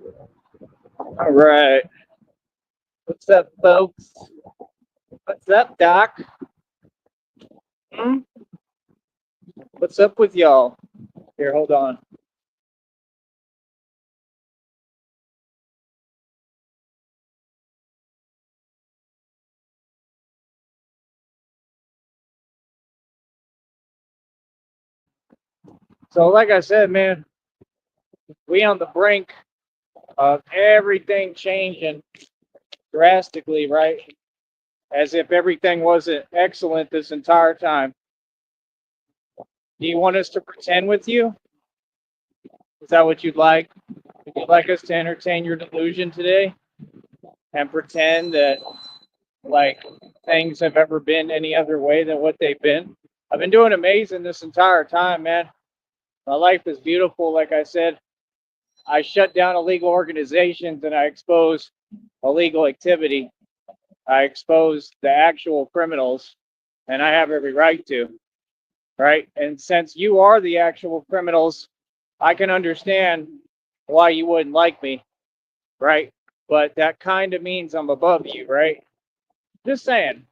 All right. What's up, folks? What's up, Doc? Hmm? What's up with y'all? Here, hold on. So, like I said, man, we on the brink of everything changing drastically, right? As if everything wasn't excellent this entire time. Do you want us to pretend with you? Is that what you'd like? Would you like us to entertain your delusion today and pretend that like things have ever been any other way than what they've been? I've been doing amazing this entire time, man. My life is beautiful. Like I said, I shut down illegal organizations and I expose illegal activity. I expose the actual criminals, and I have every right to, right? And since you are the actual criminals, I can understand why you wouldn't like me, right? But that kind of means I'm above you, right? Just saying.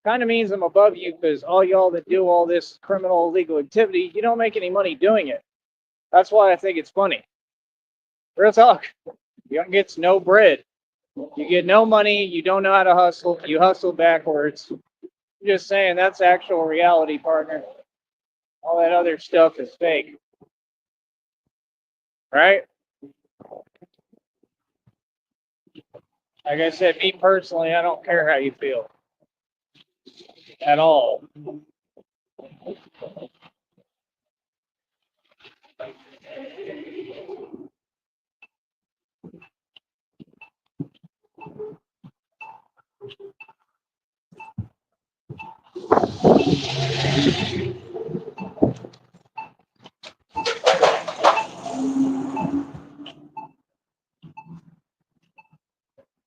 Kind of means I'm above you because all y'all that do all this criminal illegal activity, you don't make any money doing it. That's why I think it's funny. Real talk. You get no bread. You get no money. You don't know how to hustle. You hustle backwards. I'm just saying that's actual reality, partner. All that other stuff is fake, right? Like I said, me personally, I don't care how you feel at all.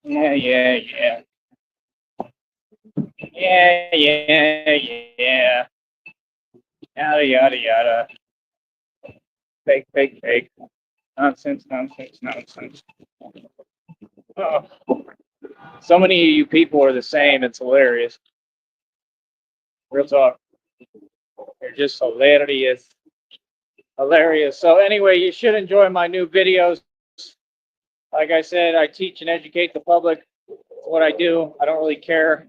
Yeah, yeah, yeah. Yeah, yeah, yeah. Yada, yada, yada. Fake, fake, fake. Nonsense, nonsense, nonsense. Oh, so many of you people are the same. It's hilarious. Real talk. They're just hilarious. Hilarious. So, anyway, you should enjoy my new videos. Like I said, I teach and educate the public. It's what I do. I don't really care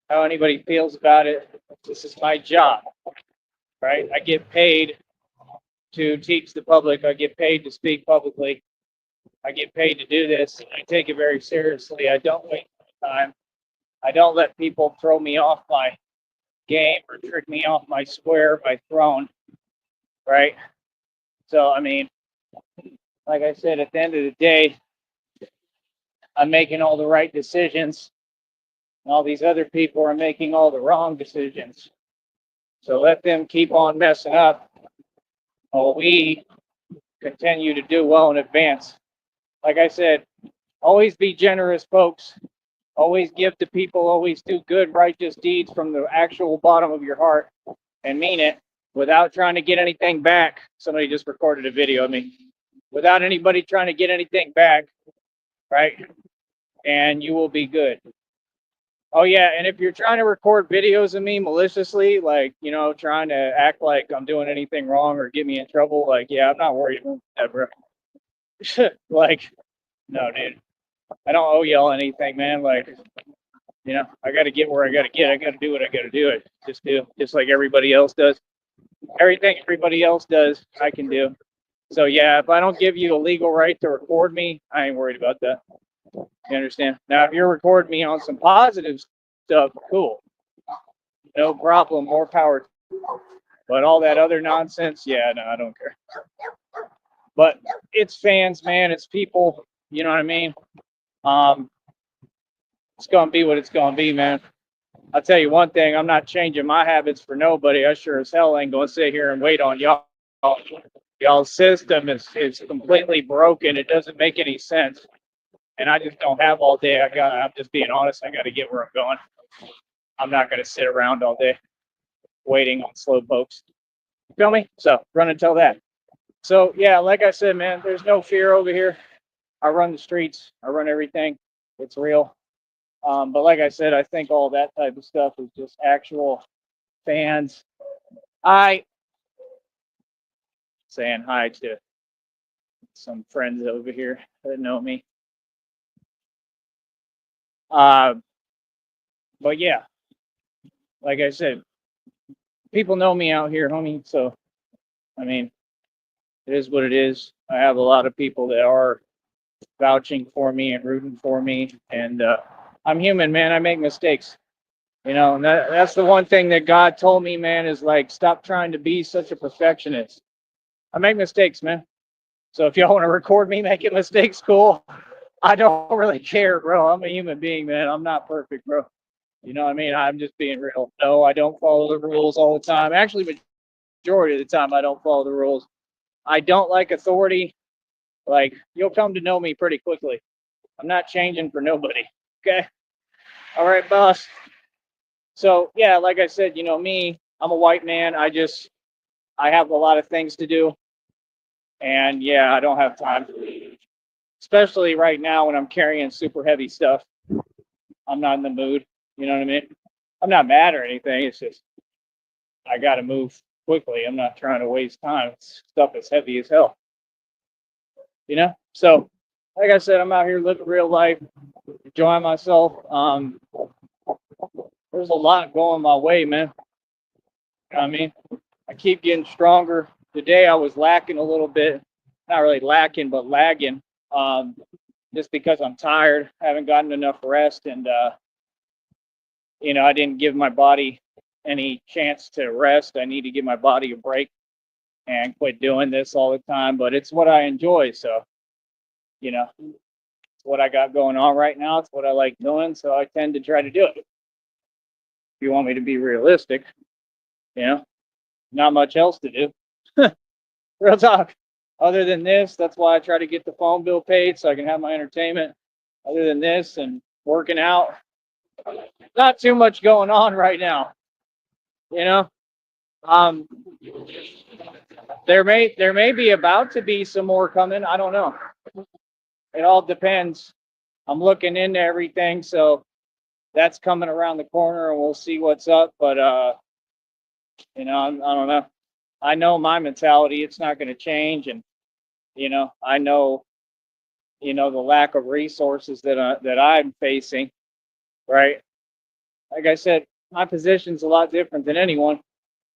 how anybody feels about it. This is my job, right? I get paid to teach the public. I get paid to speak publicly. I get paid to do this. I take it very seriously. I don't waste my time. I don't let people throw me off my game or trick me off my square, my throne, right? So, I mean, like I said, at the end of the day, I'm making all the right decisions, and all these other people are making all the wrong decisions. So let them keep on messing up while we continue to do well in advance. Like I said, always be generous, folks. Always give to people. Always do good, righteous deeds from the actual bottom of your heart and mean it without trying to get anything back. Somebody just recorded a video of me without anybody trying to get anything back, right? And you will be good. Oh yeah, and if you're trying to record videos of me maliciously, like trying to act like I'm doing anything wrong or get me in trouble, like yeah, I'm not worried about that, bro. Like, no, dude, I don't owe y'all anything, man. Like, I got to get where I got to get. I got to do what I got to do. It just like everybody else does. Everything everybody else does, I can do. So yeah, if I don't give you a legal right to record me, I ain't worried about that. You understand? Now, if you're recording me on some positive stuff, cool, no problem, more power. But all that other nonsense, yeah, no, I don't care. But it's fans, man. It's people. You know what I mean? Um, it's gonna be what it's gonna be, man. I'll tell you one thing. I'm not changing my habits for nobody. I sure as hell ain't gonna sit here and wait on y'all. Y'all's system is completely broken. It doesn't make any sense. And I just don't have all day. I'm just being honest. I got to get where I'm going. I'm not going to sit around all day waiting on slow pokes. You feel me? So run and tell that. So yeah, like I said, man, there's no fear over here. I run the streets. I run everything. It's real. But like I said, I think all that type of stuff is just actual fans. I saying hi to some friends over here that know me. Uh, but yeah, like I said, people know me out here, homie. So I mean, it is what it is. I have a lot of people that are vouching for me and rooting for me, and I'm human, man. I make mistakes. And that's the one thing that God told me, man, is like, stop trying to be such a perfectionist. I make mistakes, man. So if y'all want to record me making mistakes, cool. I don't really care, bro. I'm a human being, man. I'm not perfect, bro. You know what I mean? I'm just being real. No, I don't follow the rules all the time. Actually, majority of the time, I don't follow the rules. I don't like authority. Like, you'll come to know me pretty quickly. I'm not changing for nobody. Okay. All right, boss. So yeah, like I said, me, I'm a white man. I have a lot of things to do, and yeah, I don't have time. Especially right now when I'm carrying super heavy stuff. I'm not in the mood. You know what I mean? I'm not mad or anything. It's just I got to move quickly. I'm not trying to waste time. Stuff is heavy as hell. So like I said, I'm out here living real life, enjoying myself. There's a lot going my way, man. You know what I mean? I keep getting stronger. Today I was lacking a little bit. Not really lacking, but lagging. Just because I'm tired, haven't gotten enough rest, and I didn't give my body any chance to rest. I need to give my body a break and quit doing this all the time. But it's what I enjoy, so it's what I got going on right now. It's what I like doing, so I tend to try to do it. If you want me to be realistic, not much else to do. Real talk. Other than this, that's why I try to get the phone bill paid so I can have my entertainment. Other than this and working out, not too much going on right now. You know, um, there may be about to be some more coming. I don't know. It all depends. I'm looking into everything, so that's coming around the corner, and we'll see what's up. But I don't know. I know my mentality; it's not going to change, and I know the lack of resources that I'm facing. Right? Like I said, my position's a lot different than anyone.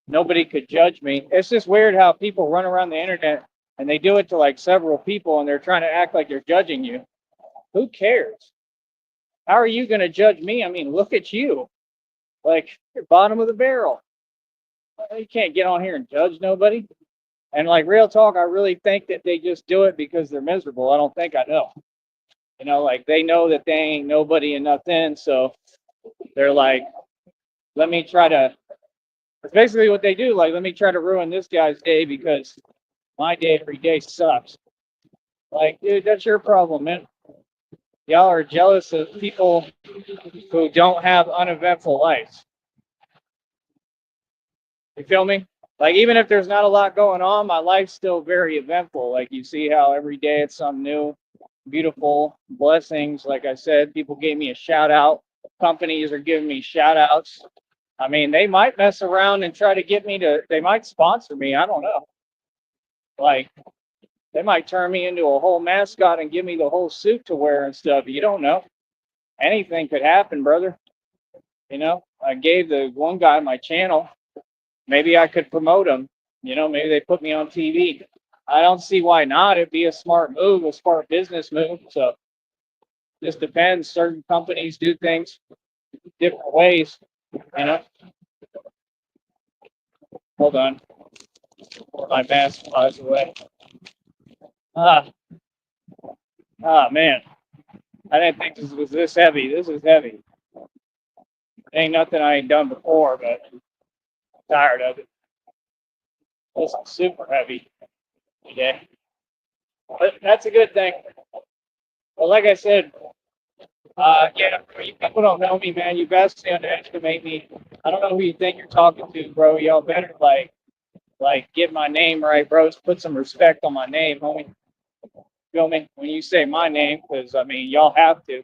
Nobody could judge me. It's just weird how people run around the internet and they do it to like several people and they're trying to act like they're judging you. Who cares? How are you going to judge me? I mean, look at you. Like, you're bottom of the barrel. You can't get on here and judge nobody. And like real talk, I really think that they just do it because they're miserable. I don't think I know. Like they know that they ain't nobody and nothing. So they're like, let me try to, it's basically what they do. Like, let me try to ruin this guy's day because my day every day sucks. Like, dude, that's your problem, man. Y'all are jealous of people who don't have uneventful lives. You feel me? Like, even if there's not a lot going on, my life's still very eventful. Like, you see how every day it's something new, beautiful, blessings. Like I said, people gave me a shout out. Companies are giving me shout outs. I mean, they might mess around and try to get me they might sponsor me. I don't know. Like, they might turn me into a whole mascot and give me the whole suit to wear and stuff. You don't know. Anything could happen, brother. I gave the one guy my channel. Maybe I could promote him. Maybe they put me on TV. I don't see why not. It'd be a smart move, a smart business move. So just depends. Certain companies do things different ways. You know. Hold on. My mask flies away. Ah, man. I didn't think this was this heavy. This is heavy. Ain't nothing I ain't done before, but I'm tired of it. This is super heavy. Okay. But that's a good thing. But like I said, yeah, you people don't know me, man. You vastly underestimate me. I don't know who you think you're talking to, bro. Y'all better like get my name right, bros. Put some respect on my name, homie. Feel me? When you say my name, because I mean, y'all have to.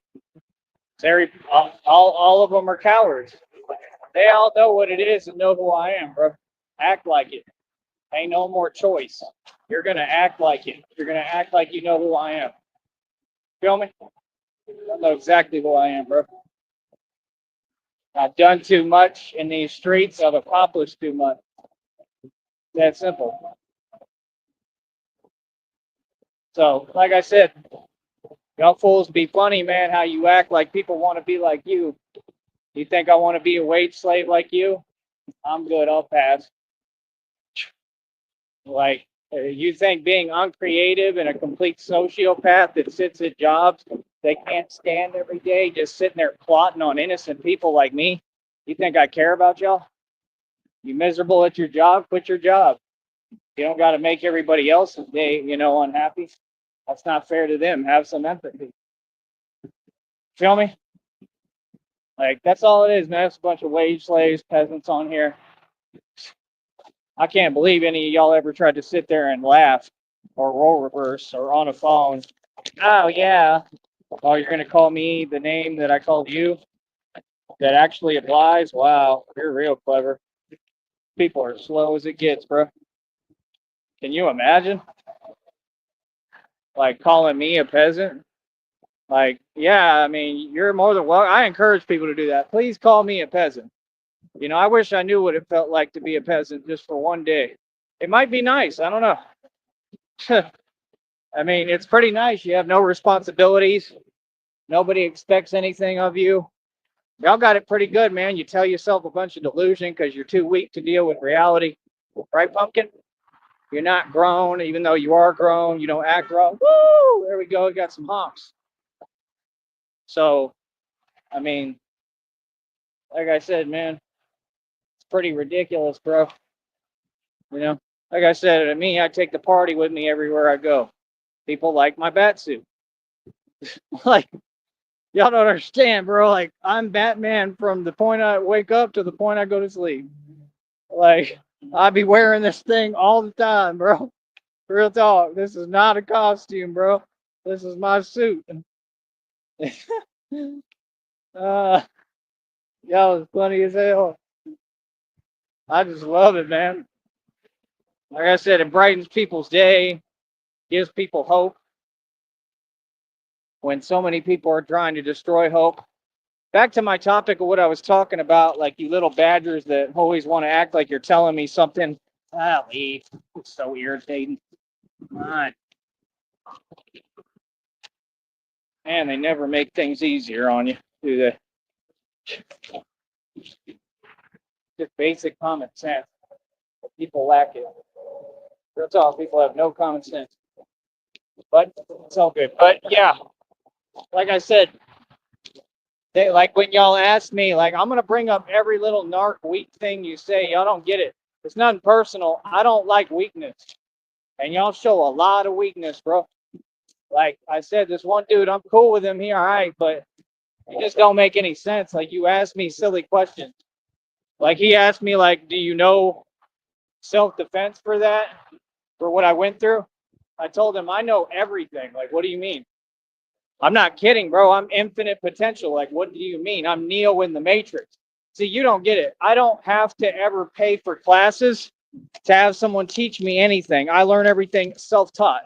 All of them are cowards. They all know what it is and know who I am, bro. Act like it. Ain't no more choice. You're gonna act like it. You're gonna act like you know who I am. Feel me? I know exactly who I am, bro. I've done too much in these streets. I've accomplished too much. That simple. So, like I said, y'all fools be funny, man. How you act like people want to be like you. You think I want to be a wage slave like you? I'm good. I'll pass. Like, you think being uncreative and a complete sociopath that sits at jobs they can't stand every day, just sitting there plotting on innocent people like me? You think I care about y'all? You miserable at your job? Quit your job. You don't got to make everybody else's day, unhappy. That's not fair to them. Have some empathy. Feel me? Like, that's all it is, man. It's a bunch of wage slaves, peasants on here. I can't believe any of y'all ever tried to sit there and laugh or roll reverse or on a phone. Oh, yeah. Oh, you're going to call me the name that I called you? That actually applies? Wow, you're real clever. People are slow as it gets, bro. Can you imagine? Like, calling me a peasant? Like, yeah, I mean, you're more than welcome. I encourage people to do that. Please call me a peasant. I wish I knew what it felt like to be a peasant just for one day. It might be nice. I don't know. I mean, it's pretty nice. You have no responsibilities. Nobody expects anything of you. Y'all got it pretty good, man. You tell yourself a bunch of delusion because you're too weak to deal with reality. Right, Pumpkin? You're not grown, even though you are grown. You don't act grown. Woo! There we go. You got some honks. So, I mean, like I said, man, it's pretty ridiculous, bro. Like I said, to me, I take the party with me everywhere I go. People like my bat suit. Like, y'all don't understand, bro. Like, I'm Batman from the point I wake up to the point I go to sleep. Like, I be wearing this thing all the time, bro. Real talk. This is not a costume, bro. This is my suit. uh, y'all is funny as hell. I just love it, man. Like I said, it brightens people's day, gives people hope when so many people are trying to destroy hope. Back to my topic of what I was talking about, like you little badgers that always want to act like you're telling me something. Leave. It's so irritating. Come on. Man, they never make things easier on you, do they? Just basic common sense. People lack it. That's all. People have no common sense. But it's all good. But yeah, like I said, like when y'all ask me, like I'm gonna bring up every little narc weak thing you say. Y'all don't get it. It's nothing personal. I don't like weakness, and y'all show a lot of weakness, bro. Like I said, this one dude, I'm cool with him. He all right, but it just don't make any sense. Like you ask me silly questions. Like he asked me, like, do you know self-defense for that? For what I went through? I told him I know everything. Like, what do you mean? I'm not kidding, bro. I'm infinite potential. Like, what do you mean? I'm Neo in the Matrix. See, you don't get it. I don't have to ever pay for classes to have someone teach me anything. I learn everything self-taught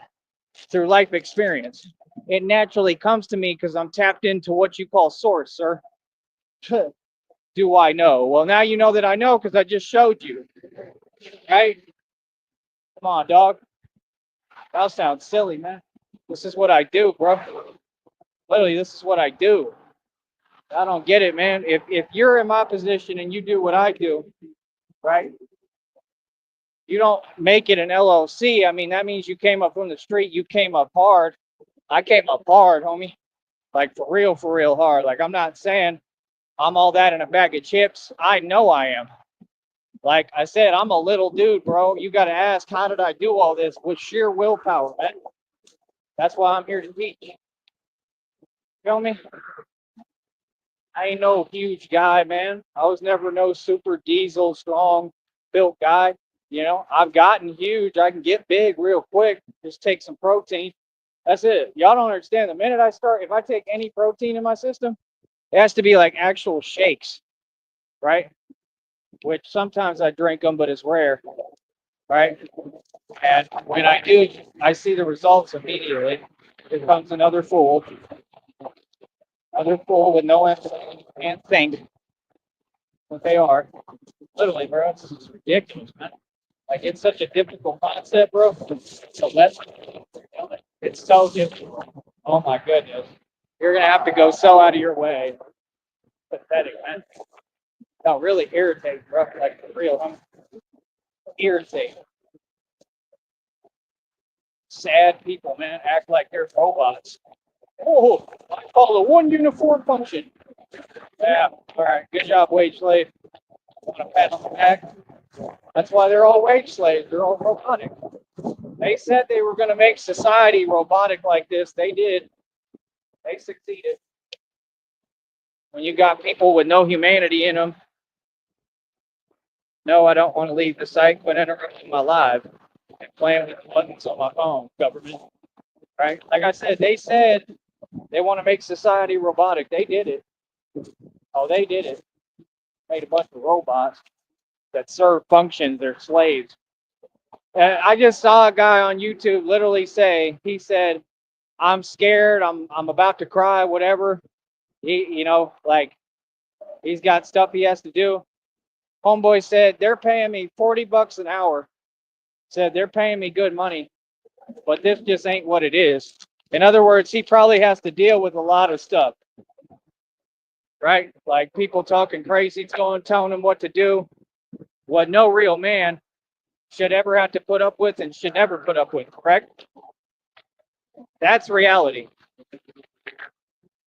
through life experience. It naturally comes to me because I'm tapped into what you call source, sir. Do I know? Well, now you know that I know because I just showed you. Right? Come on, dog. That sounds silly, man. This is what I do, bro. Literally, this is what I do. I don't get it, man. If you're in my position and you do what I do, right? You don't make it an LLC. I mean, that means you came up from the street. You came up hard. I came up hard, homie. Like for real hard. Like I'm not saying I'm all that in a bag of chips. I know I am. Like I said, I'm a little dude, bro. You got to ask, how did I do all this with sheer willpower, man? That's why I'm here to teach. Feel me? I ain't no huge guy, man. I was never no super diesel, strong built guy. I've gotten huge. I can get big real quick. Just take some protein. That's it. Y'all don't understand. The minute I start, if I take any protein in my system, it has to be like actual shakes, right? Which sometimes I drink them, but it's rare, right? And when I do, I see the results immediately. Here comes another fool with no empathy and think what they are. Literally, bro, this is ridiculous, man. Like, it's such a difficult concept, bro. So it's so difficult. Oh my goodness. You're gonna have to go so out of your way. Pathetic, man. No, really irritating, bro. Like, for real, I'm irritated. Sad people, man, act like they're robots. Oh, I follow one uniform function. Yeah, all right, good job, wage slave. Want a pat on the back? That's why they're all wage slaves. They're all robotic. They said they were going to make society robotic like this. They did. They succeeded. When you got people with no humanity in them. No, I don't want to leave the site, but interrupting my live and playing with the buttons on my phone, government. Right? Like I said, they said they want to make society robotic. They did it. Oh, they did it. Made a bunch of robots that serve functions. They're slaves. I just saw a guy on YouTube literally say, he said, I'm scared, I'm about to cry, whatever. He, like, he's got stuff he has to do. Homeboy said, they're paying me $40 an hour. Said they're paying me good money, but this just ain't what it is. In other words, he probably has to deal with a lot of stuff. Right? Like people talking crazy, telling him what to do. What no real man should ever have to put up with and should never put up with, correct? That's reality.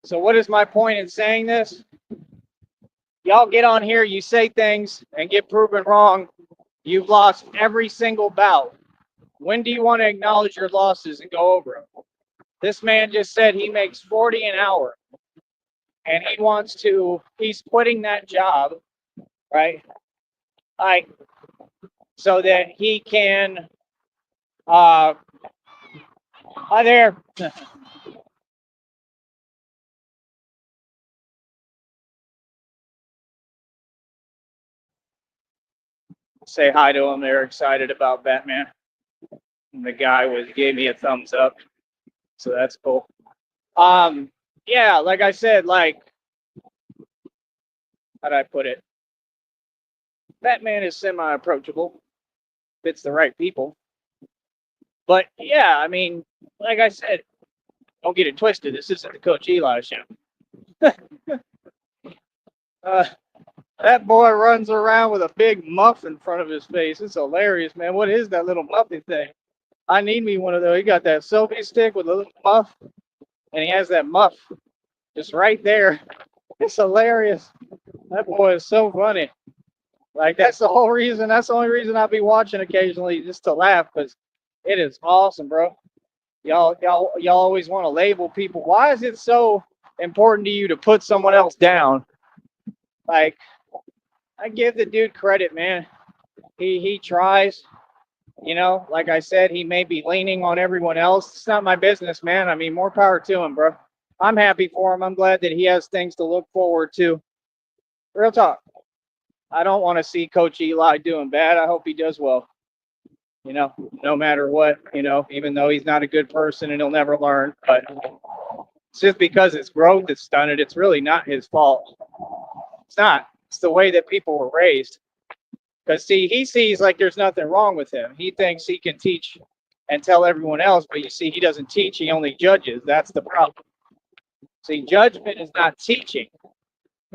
So what is my point in saying this? Y'all get on here, you say things and get proven wrong. You've lost every single bout. When do you want to acknowledge your losses and go over them? This man just said he makes 40 an hour and he's quitting that job, right? Like, so that he can, hi there. Say hi to them. They're excited about Batman. And the guy gave me a thumbs up, so that's cool. Yeah, like I said, like, how'd I put it? Batman is semi-approachable, fits the right people. But yeah, I mean, like I said, don't get it twisted. This isn't the Coach Eli show. That boy runs around with a big muff in front of his face. It's hilarious, man. What is that little muffy thing? I need me one of those. He got that selfie stick with a little muff, and he has that muff just right there. It's hilarious. That boy is so funny. Like, that's the only reason I'll be watching occasionally, just to laugh, because it is awesome, bro. Y'all always want to label people. Why is it so important to you to put someone else down? Like, I give the dude credit, man. He tries. Like I said, he may be leaning on everyone else. It's not my business, man. I mean, more power to him, bro. I'm happy for him. I'm glad that he has things to look forward to. Real talk. I don't want to see Coach Eli doing bad. I hope he does well. No matter what, even though he's not a good person and he'll never learn. But it's just because it's growth that's done it. It's really not his fault. It's not. It's the way that people were raised. Because, see, he sees like there's nothing wrong with him. He thinks he can teach and tell everyone else, but you see, he doesn't teach. He only judges. That's the problem. See, judgment is not teaching.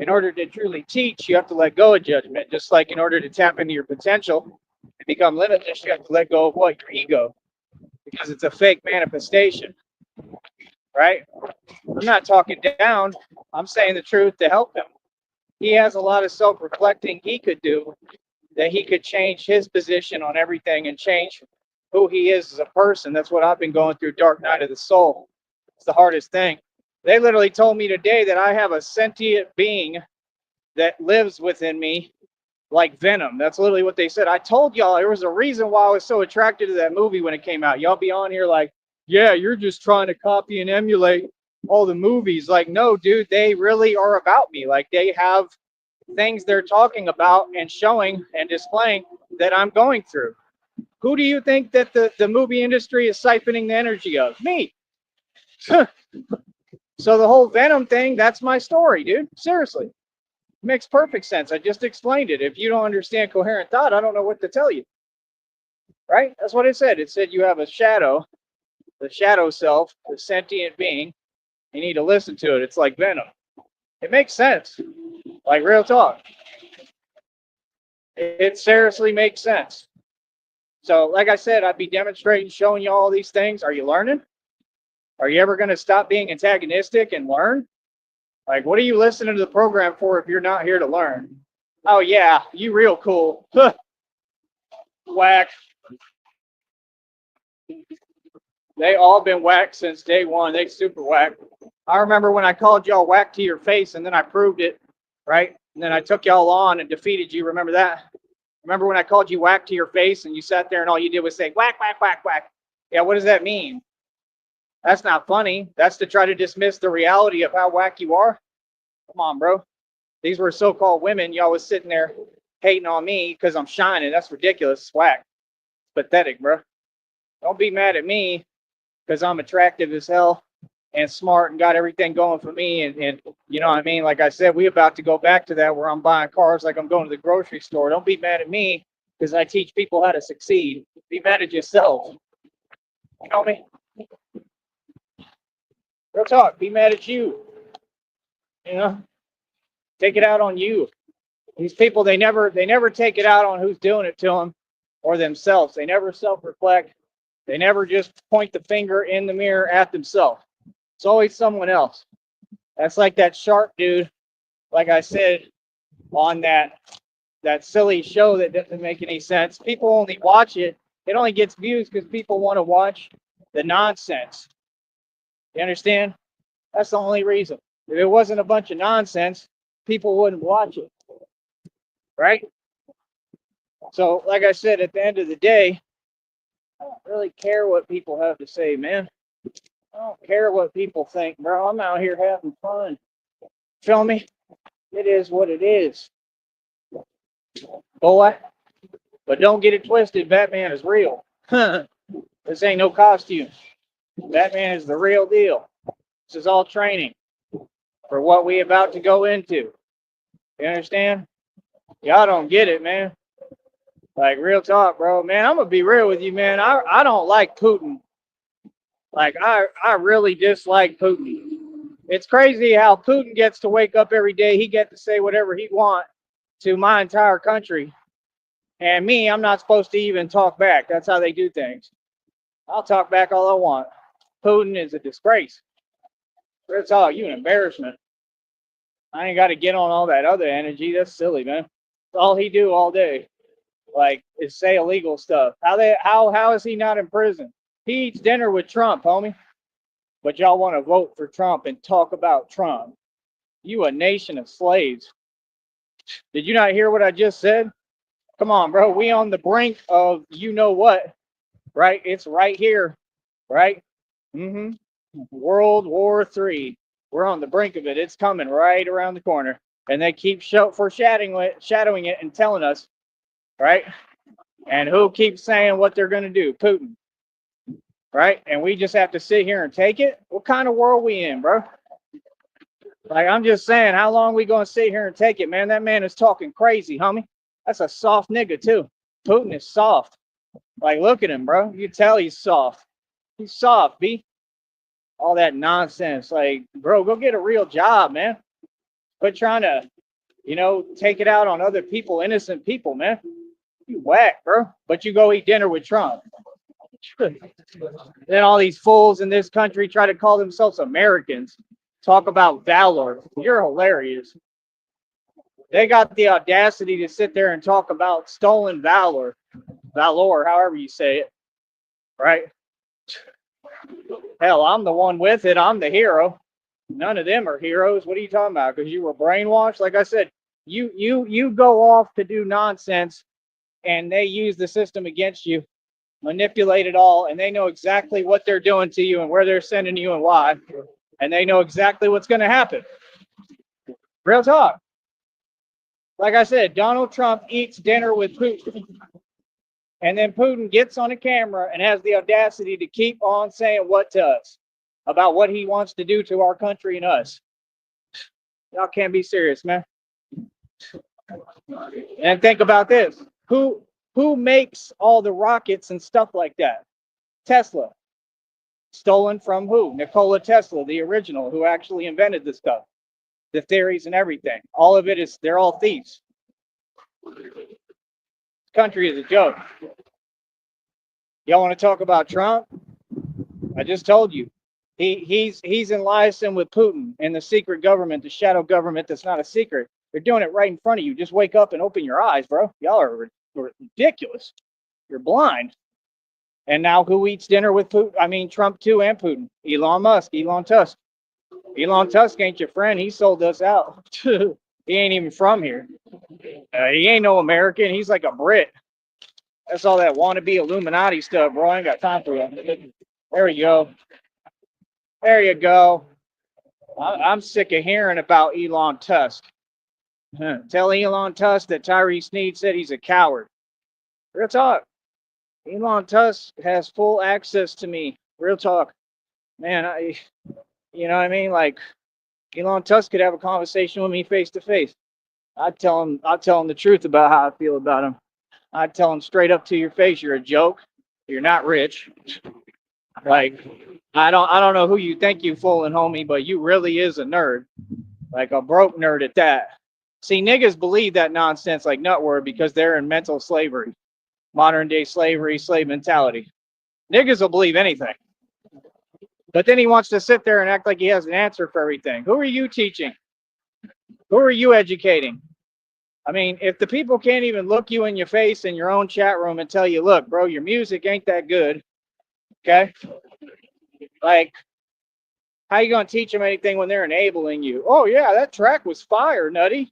In order to truly teach, you have to let go of judgment. Just like in order to tap into your potential and become limitless, you have to let go of what? Your ego. Because it's a fake manifestation. Right? I'm not talking down. I'm saying the truth to help him. He has a lot of self-reflecting he could do, that he could change his position on everything and change who he is as a person. That's what I've been going through, Dark Night of the Soul. It's the hardest thing. They literally told me today that I have a sentient being that lives within me like Venom. That's literally what they said. I told y'all there was a reason why I was so attracted to that movie when it came out. Y'all be on here like, yeah, you're just trying to copy and emulate all the movies. Like, no, dude, they really are about me. Like, they have things they're talking about and showing and displaying that I'm going through. Who do you think that the movie industry is siphoning the energy of? Me. So the whole Venom thing, that's my story, dude. Seriously. It makes perfect sense. I just explained it. If you don't understand coherent thought, I don't know what to tell you. Right? That's what it said. It said you have a shadow, the shadow self, the sentient being. You need to listen to it. It's like Venom. It makes sense. Like real talk. It seriously makes sense. So, like I said, I'd be demonstrating, showing you all these things. Are you learning? Are you ever going to stop being antagonistic and learn? Like, what are you listening to the program for if you're not here to learn? Oh, yeah, you real cool. Whack. They all been whacked since day one. They super whack. I remember when I called y'all whack to your face and then I proved it, right? And then I took y'all on and defeated you. Remember that? Remember when I called you whack to your face and you sat there and all you did was say whack, whack, whack, whack? Yeah, what does that mean? That's not funny. That's to try to dismiss the reality of how whack you are. Come on, bro. These were so-called women. Y'all was sitting there hating on me because I'm shining. That's ridiculous. It's whack. It's pathetic, bro. Don't be mad at me because I'm attractive as hell and smart and got everything going for me. And you know what I mean? Like I said, we about to go back to that where I'm buying cars like I'm going to the grocery store. Don't be mad at me because I teach people how to succeed. Be mad at yourself. You know me? Real talk. Be mad at you. You know? Take it out on you. These people, they never take it out on who's doing it to them or themselves. They never self-reflect. They never just point the finger in the mirror at themselves. It's always someone else. That's like that shark dude, like I said, on that silly show that doesn't make any sense. People only watch it. It only gets views because people want to watch the nonsense. You understand? That's the only reason. If it wasn't a bunch of nonsense, people wouldn't watch it. Right? So, like I said, at the end of the day, I don't really care what people have to say, man. I don't care what people think, bro. I'm out here having fun. Feel me? It is what it is. Boy. But don't get it twisted. Batman is real. This ain't no costume. Batman is the real deal. This is all training for what we about to go into. You understand? Y'all don't get it, man. Like real talk, bro. Man, I'm gonna be real with you, man. I don't like Putin. Like I really dislike Putin. It's crazy how Putin gets to wake up every day. He gets to say whatever he wants to my entire country. And me, I'm not supposed to even talk back. That's how they do things. I'll talk back all I want. Putin is a disgrace. That's all. You an embarrassment. I ain't got to get on all that other energy. That's silly, man. That's all he do all day. Like is say illegal stuff. How is he not in prison? He eats dinner with Trump, homie. But y'all want to vote for Trump and talk about Trump. You a nation of slaves. Did you not hear what I just said? Come on, bro. We on the brink of you know what, right? It's right here, right? Mm-hmm. World War III. We're on the brink of it. It's coming right around the corner. And they keep shadowing it and telling us, right? And who keeps saying what they're going to do? Putin, right? And we just have to sit here and take it? What kind of world we in, bro? Like, I'm just saying, how long we going to sit here and take it, man? That man is talking crazy, homie. That's a soft nigga, too. Putin is soft. Like, look at him, bro. You tell he's soft. He's soft, B. All that nonsense. Like, bro, go get a real job, man. Quit trying to, take it out on other people, innocent people, man. You whack, bro. But you go eat dinner with Trump. Then all these fools in this country try to call themselves Americans. Talk about valor. You're hilarious. They got the audacity to sit there and talk about stolen valor, however you say it, right? Hell, I'm the one with it. I'm the hero. None of them are heroes. What are you talking about? Because you were brainwashed? Like I said, you go off to do nonsense, and they use the system against you, manipulate it all, and they know exactly what they're doing to you and where they're sending you and why, and they know exactly what's going to happen. Real talk. Like I said, Donald Trump eats dinner with Putin, and then Putin gets on a camera and has the audacity to keep on saying what to us about what he wants to do to our country and us. Y'all can't be serious, man. And think about this: who makes all the rockets and stuff like that? Tesla. Stolen from who? Nikola Tesla, the original, who actually invented this stuff, the theories and everything. All of it is, they're all thieves. This country is a joke. Y'all want to talk about Trump? I just told you. He's in liaison with Putin and the secret government, the shadow government that's not a secret. They're doing it right in front of you. Just wake up and open your eyes, bro. Y'all are ridiculous. You're blind. And now who eats dinner with Putin? I mean, Trump too, and Putin. Elon Musk, Elon Tusk. Elon Tusk ain't your friend. He sold us out. He ain't even from here. He ain't no American. He's like a Brit. That's all that wannabe Illuminati stuff, bro. I ain't got time for that. There you go. There you go. I'm sick of hearing about Elon Tusk. Tell Elon Tusk that Tyree Sneed said he's a coward. Real talk. Elon Tusk has full access to me. Real talk. Man, you know what I mean? Like, Elon Tusk could have a conversation with me face to face. I'll tell him the truth about how I feel about him. I'd tell him straight up to your face, you're a joke. You're not rich. Like, I don't know who you think you fooling, homie, but you really is a nerd. Like a broke nerd at that. See, niggas believe that nonsense like nutword because they're in mental slavery. Modern day slavery, slave mentality. Niggas will believe anything. But then he wants to sit there and act like he has an answer for everything. Who are you teaching? Who are you educating? I mean, if the people can't even look you in your face in your own chat room and tell you, look, bro, your music ain't that good. Okay? Like, how you going to teach them anything when they're enabling you? Oh, yeah, that track was fire, nutty.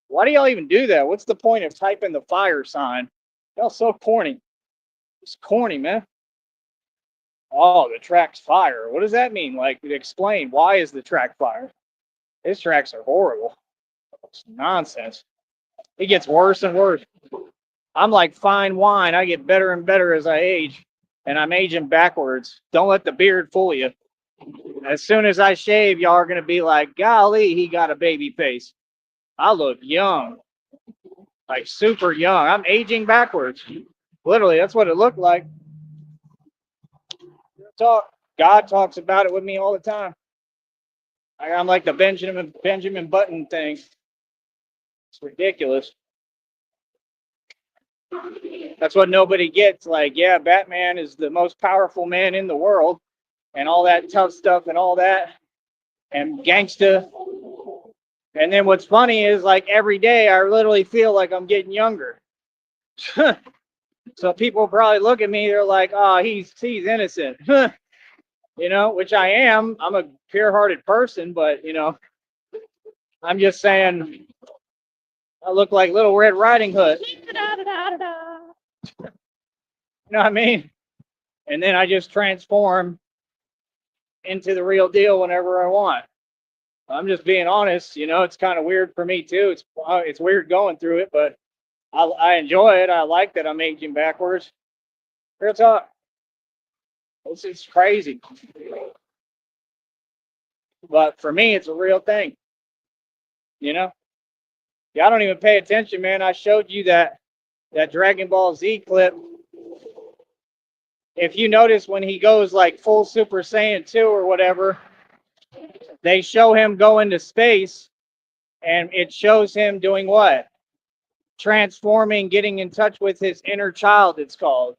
Why do y'all even do that? What's the point of typing the fire sign? Y'all so corny. It's corny, man. Oh, the track's fire. What does that mean? Like, explain. Why is the track fire? His tracks are horrible. It's nonsense. It gets worse and worse. I'm like fine wine. I get better and better as I age. And I'm aging backwards. Don't let the beard fool you. As soon as I shave, y'all are going to be like, golly, he got a baby face. I look young. Like super young. I'm aging backwards. Literally, that's what it looked like. God talks about it with me all the time. I'm like the Benjamin Button thing. It's ridiculous. That's what nobody gets. Like, yeah, Batman is the most powerful man in the world, and all that tough stuff and all that, and gangsta. And then what's funny is, like, every day I literally feel like I'm getting younger. So people probably look at me, they're like, oh, he's innocent. You know, which I am. I'm a pure-hearted person, but, you know, I'm just saying I look like Little Red Riding Hood. You know what I mean? And then I just transform into the real deal whenever I want. I'm just being honest. You know, it's kind of weird for me too. It's weird going through it, but I enjoy it. I like that I'm aging backwards. Real talk. It's crazy. But for me, it's a real thing. You know? Y'all don't even pay attention, man. I showed you that Dragon Ball Z clip. If you notice when he goes like full Super Saiyan 2 or whatever, they show him go into space and it shows him doing what? Transforming, getting in touch with his inner child, it's called.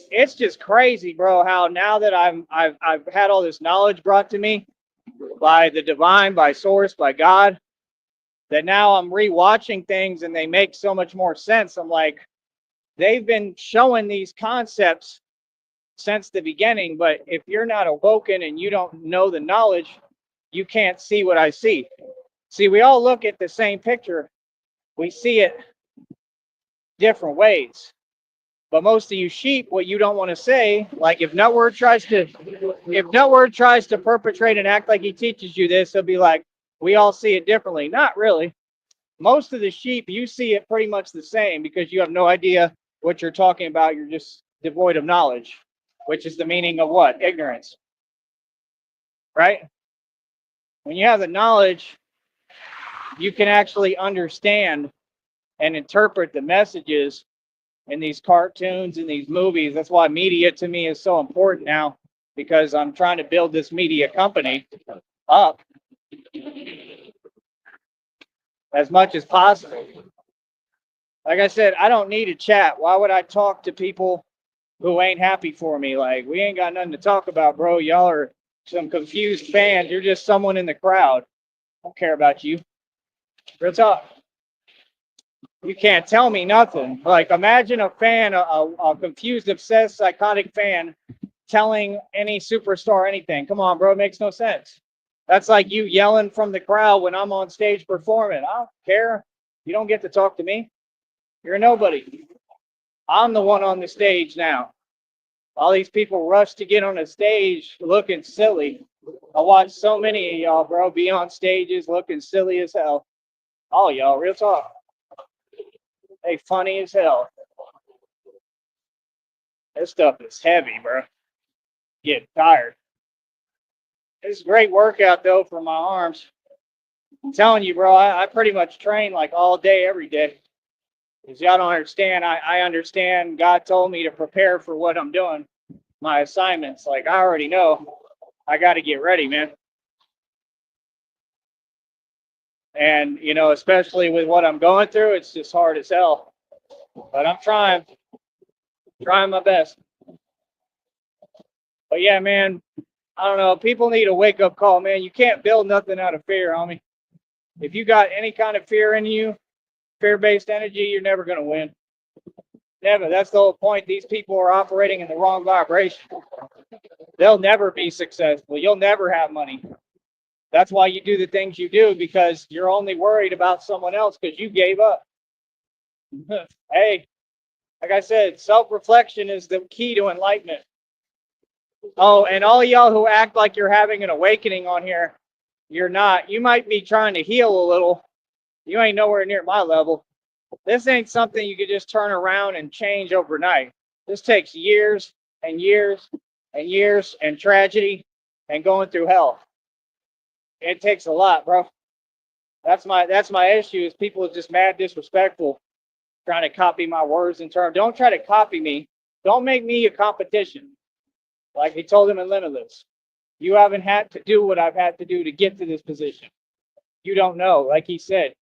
It's just crazy, bro, how now that I've had all this knowledge brought to me by the divine, by source, by God, that now I'm rewatching things and they make so much more sense. I'm like, they've been showing these concepts since the beginning, but if you're not awoken and you don't know the knowledge, you can't see what I see. See, we all look at the same picture. We see it different ways. But most of you sheep, what you don't want to say, like if Nutword tries to perpetrate and act like he teaches you this, he'll be like, we all see it differently. Not really. Most of the sheep, you see it pretty much the same because you have no idea what you're talking about. You're just devoid of knowledge, which is the meaning of what? Ignorance. Right? When you have the knowledge, you can actually understand and interpret the messages in these cartoons and these movies. That's why media to me is so important now, because I'm trying to build this media company up as much as possible. Like I said, I don't need a chat. Why would I talk to people who ain't happy for me? Like, we ain't got nothing to talk about, bro. Y'all are some confused fans. You're just someone in the crowd. I don't care about you. Real talk. You can't tell me nothing. Like, imagine a fan, a confused, obsessed, psychotic fan telling any superstar anything. Come on, bro. It makes no sense. That's like you yelling from the crowd when I'm on stage performing. I don't care. You don't get to talk to me. You're a nobody. I'm the one on the stage now. All these people rush to get on the stage looking silly. I watched so many of y'all, bro, be on stages looking silly as hell. All y'all, real talk. They funny as hell. This stuff is heavy, bro. Get tired. It's a great workout though for my arms. I'm telling you, bro, I pretty much train like all day, every day. Because y'all don't understand. I understand God told me to prepare for what I'm doing, my assignments. Like, I already know I got to get ready, man. And, you know, especially with what I'm going through, it's just hard as hell. But I'm trying my best. But yeah, man, I don't know. People need a wake up call, man. You can't build nothing out of fear, homie. If you got any kind of fear in you, fear-based energy, you're never going to win. Never. That's the whole point. These people are operating in the wrong vibration. They'll never be successful. You'll never have money. That's why you do the things you do, because you're only worried about someone else because you gave up. Hey, like I said, self-reflection is the key to enlightenment. Oh, and all y'all who act like you're having an awakening on here, you're not. You might be trying to heal a little. You ain't nowhere near my level. This ain't something you could just turn around and change overnight. This takes years and years and years and tragedy and going through hell. It takes a lot, bro. That's my issue, is people are just mad disrespectful, trying to copy my words and terms. Don't try to copy me. Don't make me a competition. Like he told him in Limitless. You haven't had to do what I've had to do to get to this position. You don't know. Like he said,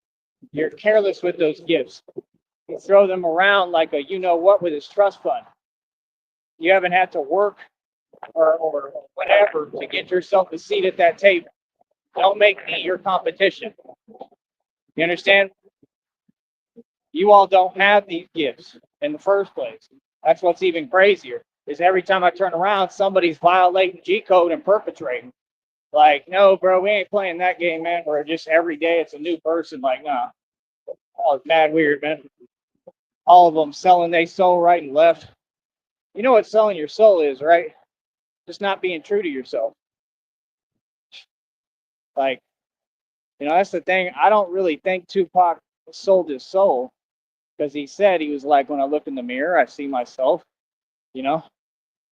you're careless with those gifts. You throw them around like a you know what with his trust fund. You haven't had to work or whatever to get yourself a seat at that table. Don't make me your competition. You understand? You all don't have these gifts in the first place. That's what's even crazier, is every time I turn around, somebody's violating G code and perpetrating. Like, no, bro, we ain't playing that game, man. Where just every day it's a new person. Like, nah. Oh, it's mad weird, man. All of them selling their soul right and left. You know what selling your soul is, right? Just not being true to yourself. Like, you know, that's the thing. I don't really think Tupac sold his soul, because he said, he was like, when I look in the mirror, I see myself, you know,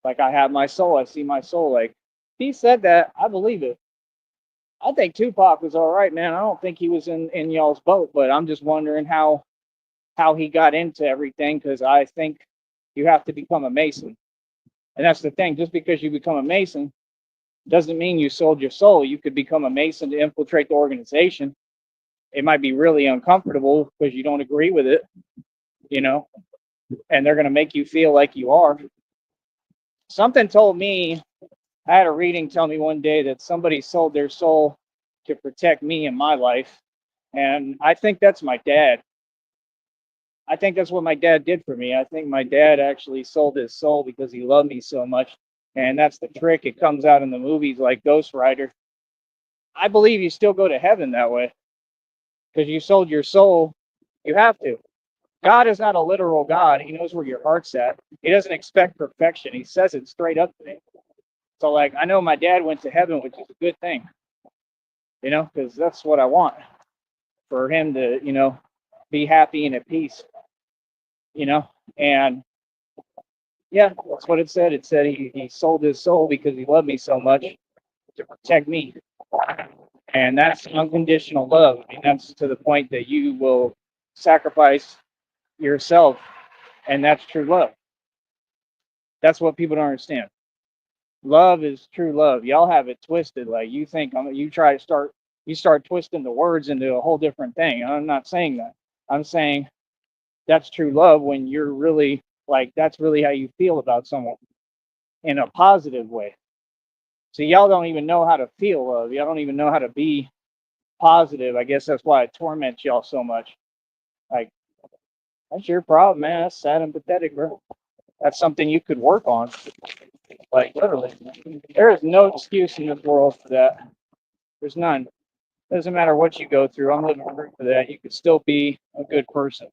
like I have my soul, I see my soul. Like, he said that, I believe it. I think Tupac was all right, man. I don't think he was in y'all's boat, but I'm just wondering how he got into everything, because I think you have to become a Mason. And that's the thing. Just because you become a Mason doesn't mean you sold your soul. You could become a Mason to infiltrate the organization. It might be really uncomfortable because you don't agree with it, you know, and they're going to make you feel like you are. Something told me, I had a reading tell me one day that somebody sold their soul to protect me in my life. And I think that's my dad. I think that's what my dad did for me. I think my dad actually sold his soul because he loved me so much. And that's the trick. It comes out in the movies like Ghost Rider. I believe you still go to heaven that way, because you sold your soul. You have to. God is not a literal God. He knows where your heart's at. He doesn't expect perfection. He says it straight up to me. So, like, I know my dad went to heaven, which is a good thing, because that's what I want for him to, be happy and at peace, and yeah, that's what it said. It said he sold his soul because he loved me so much to protect me. And that's unconditional love. I mean, that's to the point that you will sacrifice yourself, and that's true love. That's what people don't understand. Love is true love. Y'all have it twisted. Like you think you start twisting the words into a whole different thing. I'm not saying that. I'm saying that's true love when you're really like that's really how you feel about someone in a positive way. So y'all don't even know how to feel love. Y'all don't even know how to be positive. I guess that's why it torments y'all so much. Like that's your problem, man. That's sad and pathetic, bro. That's something you could work on. Like literally, there is no excuse in this world for that. There's none. Doesn't matter what you go through. I'm living proof for that. You could still be a good person.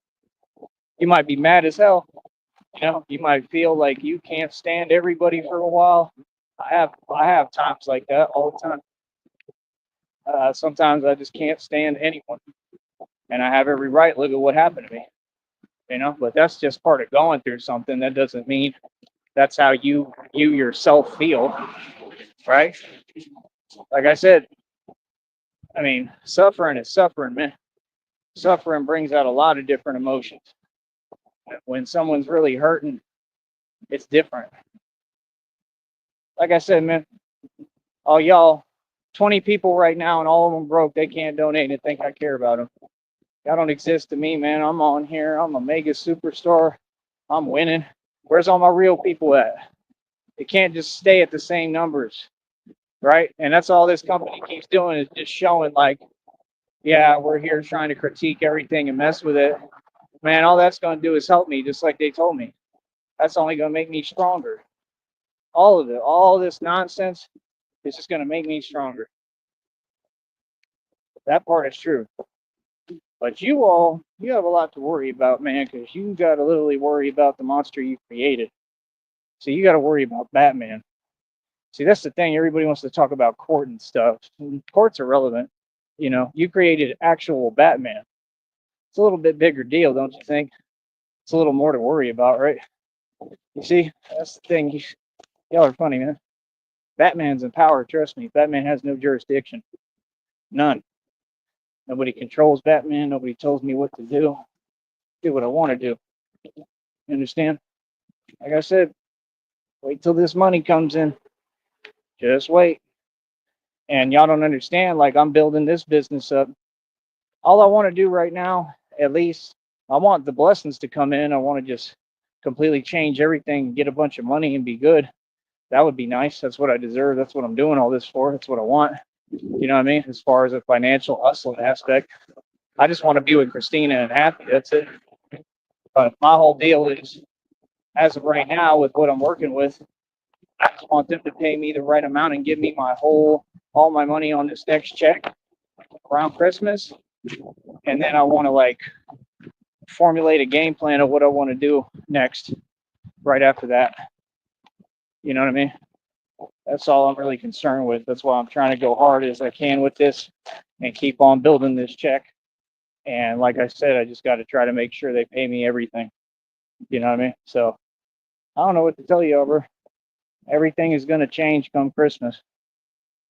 You might be mad as hell. You might feel like you can't stand everybody for a while. I have times like that all the time. Sometimes I just can't stand anyone, and I have every right. Look at what happened to me. But that's just part of going through something. That doesn't mean that's how you yourself feel, right? Like I said, I mean, suffering is suffering, man. Suffering brings out a lot of different emotions. When someone's really hurting, it's different. Like I said, man, all y'all, 20 people right now, and all of them broke. They can't donate and think I care about them. Y'all don't exist to me, man. I'm on here. I'm a mega superstar. I'm winning. Where's all my real people at? It can't just stay at the same numbers, right? And that's all this company keeps doing is just showing like, yeah, we're here trying to critique everything and mess with it. Man, all that's going to do is help me, just like they told me. That's only going to make me stronger. All of it, all this nonsense is just going to make me stronger. That part is true. But you have a lot to worry about, man, because you got to literally worry about the monster you created. So you got to worry about Batman. See, that's the thing. Everybody wants to talk about court and stuff. Court's irrelevant. You created actual Batman. It's a little bit bigger deal, don't you think? It's a little more to worry about, right? You see, that's the thing. Y'all are funny, man. Batman's in power, trust me. Batman has no jurisdiction. None. Nobody controls Batman. Nobody tells me what to do. Do what I want to do. You understand? Like I said, wait till this money comes in. Just wait. And y'all don't understand, like I'm building this business up. All I want to do right now, at least, I want the blessings to come in. I want to just completely change everything, get a bunch of money and be good. That would be nice. That's what I deserve. That's what I'm doing all this for. That's what I want. You know what I mean? As far as a financial hustling aspect, I just want to be with Christina and happy. That's it. But my whole deal is, as of right now, with what I'm working with, I just want them to pay me the right amount and give me all my money on this next check around Christmas. And then I want to like formulate a game plan of what I want to do next, right after that. You know what I mean? That's all I'm really concerned with. That's why I'm trying to go hard as I can with this and keep on building this check. And like I said, I just got to try to make sure they pay me everything. You know what I mean? So I don't know what to tell you, over. Everything is going to change come Christmas.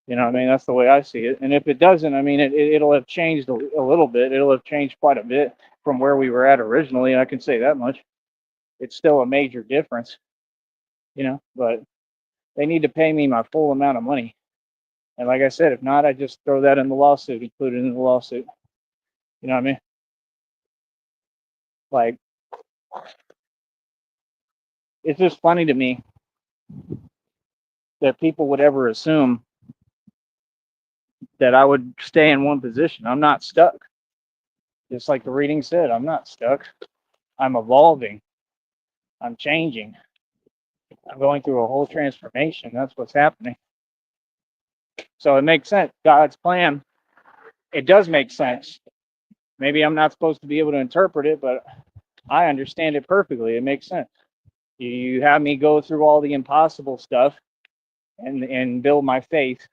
You know what I mean? That's the way I see it. And if it doesn't, I mean, it'll have changed a little bit. It'll have changed quite a bit from where we were at originally. I can say that much. It's still a major difference, but they need to pay me my full amount of money. And like I said, if not, I just throw that in the lawsuit, include it in the lawsuit. You know what I mean? Like, it's just funny to me that people would ever assume that I would stay in one position. I'm not stuck. Just like the reading said, I'm not stuck. I'm evolving. I'm changing. I'm going through a whole transformation. That's what's happening. So it makes sense. God's plan, it does make sense. Maybe I'm not supposed to be able to interpret it, but I understand it perfectly. It makes sense. You have me go through all the impossible stuff and build my faith,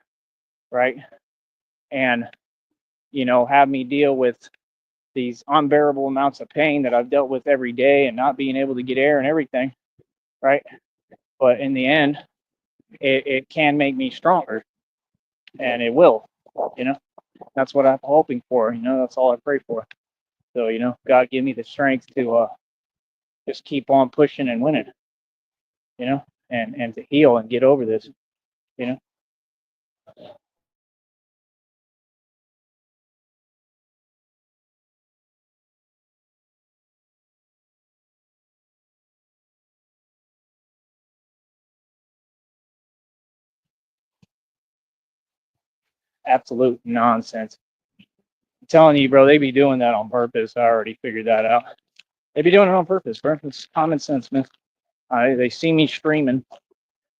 right? And have me deal with these unbearable amounts of pain that I've dealt with every day and not being able to get air and everything, right? But in the end, it can make me stronger, and it will. You know, that's what I'm hoping for. That's all I pray for. So God give me the strength to just keep on pushing and winning. And to heal and get over this. You know. Absolute nonsense. I'm telling you, bro, they be doing that on purpose. I already figured that out. They be doing it on purpose, bro. It's common sense, man. They see me streaming,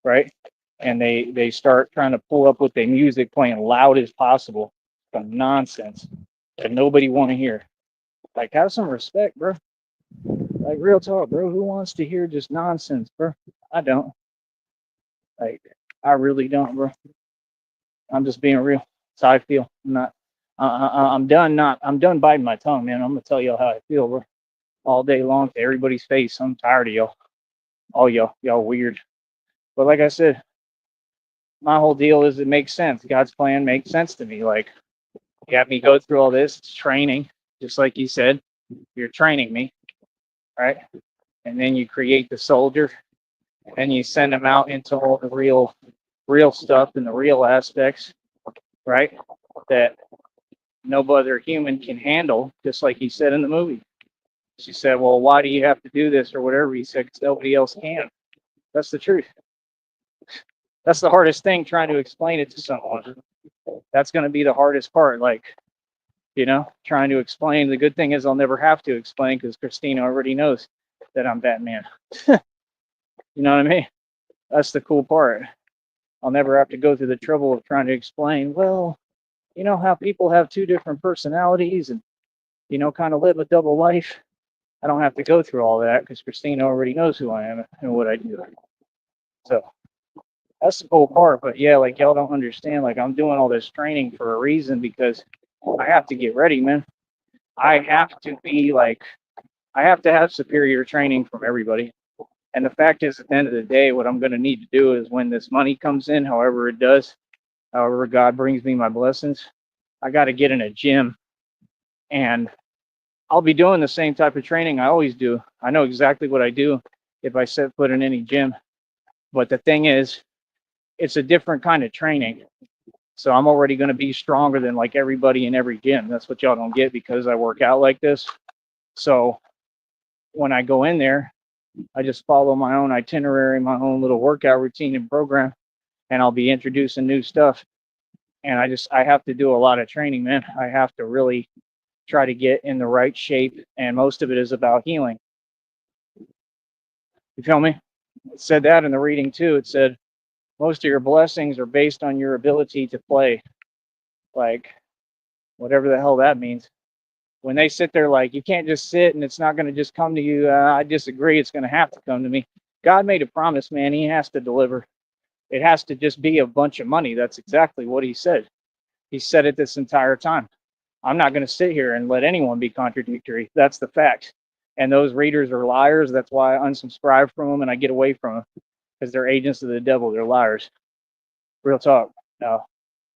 right? And they start trying to pull up with their music playing loud as possible. Some nonsense that nobody want to hear. Like, have some respect, bro. Like, real talk, bro. Who wants to hear just nonsense, bro? I don't. Like, I really don't, bro. I'm just being real. That's how I feel. I'm not. I'm done. I'm done biting my tongue, man. I'm gonna tell y'all how I feel, bro. All day long to everybody's face. I'm tired of y'all. All y'all weird. But like I said, my whole deal is it makes sense. God's plan makes sense to me. Like, you have me go through all this training, just like you said. You're training me, right? And then you create the soldier, and you send them out into all the real stuff and the real aspects, right? That no other human can handle, just like he said in the movie. She said, "Well, why do you have to do this or whatever?" He said, "'Cause nobody else can." That's the truth. That's the hardest thing, trying to explain it to someone. That's going to be the hardest part. Like, trying to explain. The good thing is I'll never have to explain because Christina already knows that I'm Batman. You know what I mean? That's the cool part. I'll never have to go through the trouble of trying to explain, well, how people have two different personalities and, kind of live a double life. I don't have to go through all that because Christina already knows who I am and what I do. So that's the cool part. But yeah, like, y'all don't understand. Like, I'm doing all this training for a reason because I have to get ready, man. I have to be like, I have to have superior training from everybody. And the fact is, at the end of the day, what I'm going to need to do is when this money comes in, however it does, however God brings me my blessings, I got to get in a gym, and I'll be doing the same type of training I always do. I know exactly what I do if I set foot in any gym. But the thing is, it's a different kind of training. So I'm already going to be stronger than like everybody in every gym. That's what y'all don't get because I work out like this. So when I go in there, I just follow my own itinerary, my own little workout routine and program, and I'll be introducing new stuff. And I have to do a lot of training, man. I have to really try to get in the right shape, and most of it is about healing. You feel me? It said that in the reading too. It said most of your blessings are based on your ability to play. Like, whatever the hell that means. When they sit there, like, you can't just sit and it's not going to just come to you. I disagree. It's going to have to come to me. God made a promise, man. He has to deliver. It has to just be a bunch of money. That's exactly what he said. He said it this entire time. I'm not going to sit here and let anyone be contradictory. That's the fact. And those readers are liars. That's why I unsubscribe from them and I get away from them because they're agents of the devil. They're liars. Real talk. No,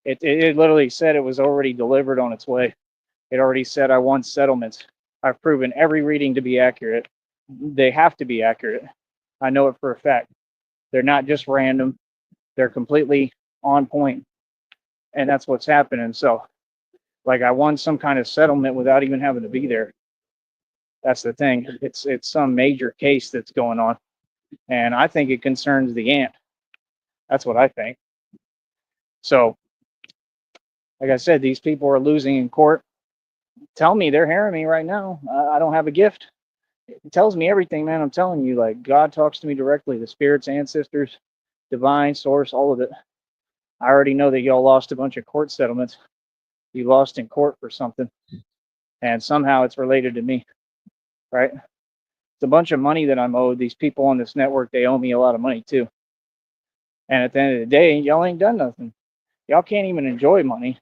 it literally said it was already delivered on its way. It already said I won settlements. I've proven every reading to be accurate. They have to be accurate. I know it for a fact. They're not just random. They're completely on point. And that's what's happening. So, like, I won some kind of settlement without even having to be there. That's the thing. It's some major case that's going on. And I think it concerns the ant. That's what I think. So, like I said, these people are losing in court. Tell me they're hearing me right now. I don't have a gift. It tells me everything, man. I'm telling you, like, God talks to me directly. The spirits, ancestors, divine source, all of it. I already know that y'all lost a bunch of court settlements. You lost in court for something, and somehow it's related to me, right? It's a bunch of money that I'm owed. These people on this network, they owe me a lot of money too. And at the end of the day, y'all ain't done nothing. Y'all can't even enjoy money.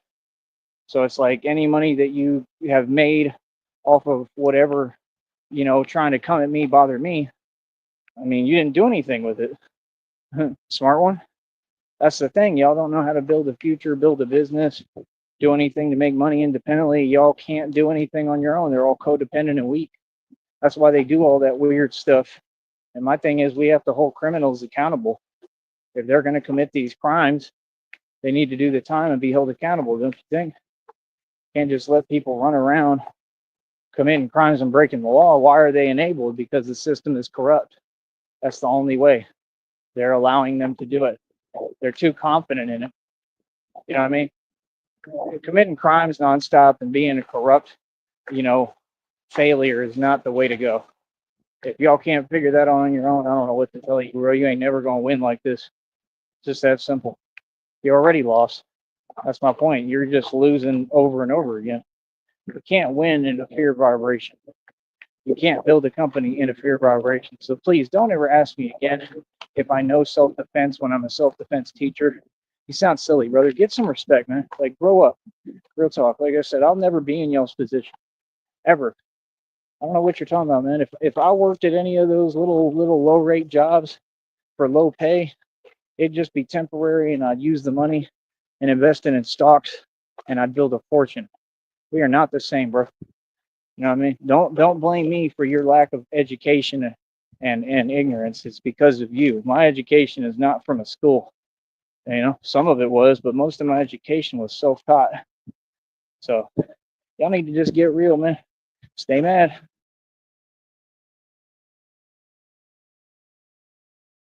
So it's like any money that you have made off of whatever, trying to come at me, bother me. I mean, you didn't do anything with it. Smart one. That's the thing. Y'all don't know how to build a future, build a business, do anything to make money independently. Y'all can't do anything on your own. They're all codependent and weak. That's why they do all that weird stuff. And my thing is, we have to hold criminals accountable. If they're going to commit these crimes, they need to do the time and be held accountable, don't you think? Can't just let people run around committing crimes and breaking the law. Why are they enabled? Because the system is corrupt. That's the only way. They're allowing them to do it. They're too confident in it. You know what I mean? Committing crimes nonstop and being a corrupt, failure is not the way to go. If y'all can't figure that out on your own, I don't know what to tell you, bro. You ain't never gonna win like this. Just that simple. You already lost. That's my point. You're just losing over and over again. You can't win in a fear vibration. You can't build a company in a fear vibration. So please don't ever ask me again if I know self-defense when I'm a self-defense teacher. You sound silly, brother. Get some respect, man. Like, grow up. Real talk. Like I said, I'll never be in y'all's position. Ever. I don't know what you're talking about, man. If I worked at any of those little low rate jobs for low pay, it'd just be temporary, and I'd use the money and invest it in stocks, and I'd build a fortune. We are not the same, bro. You know what I mean? Don't blame me for your lack of education and ignorance. It's because of you. My education is not from a school. Some of it was, but most of my education was self-taught. So y'all need to just get real, man. Stay mad.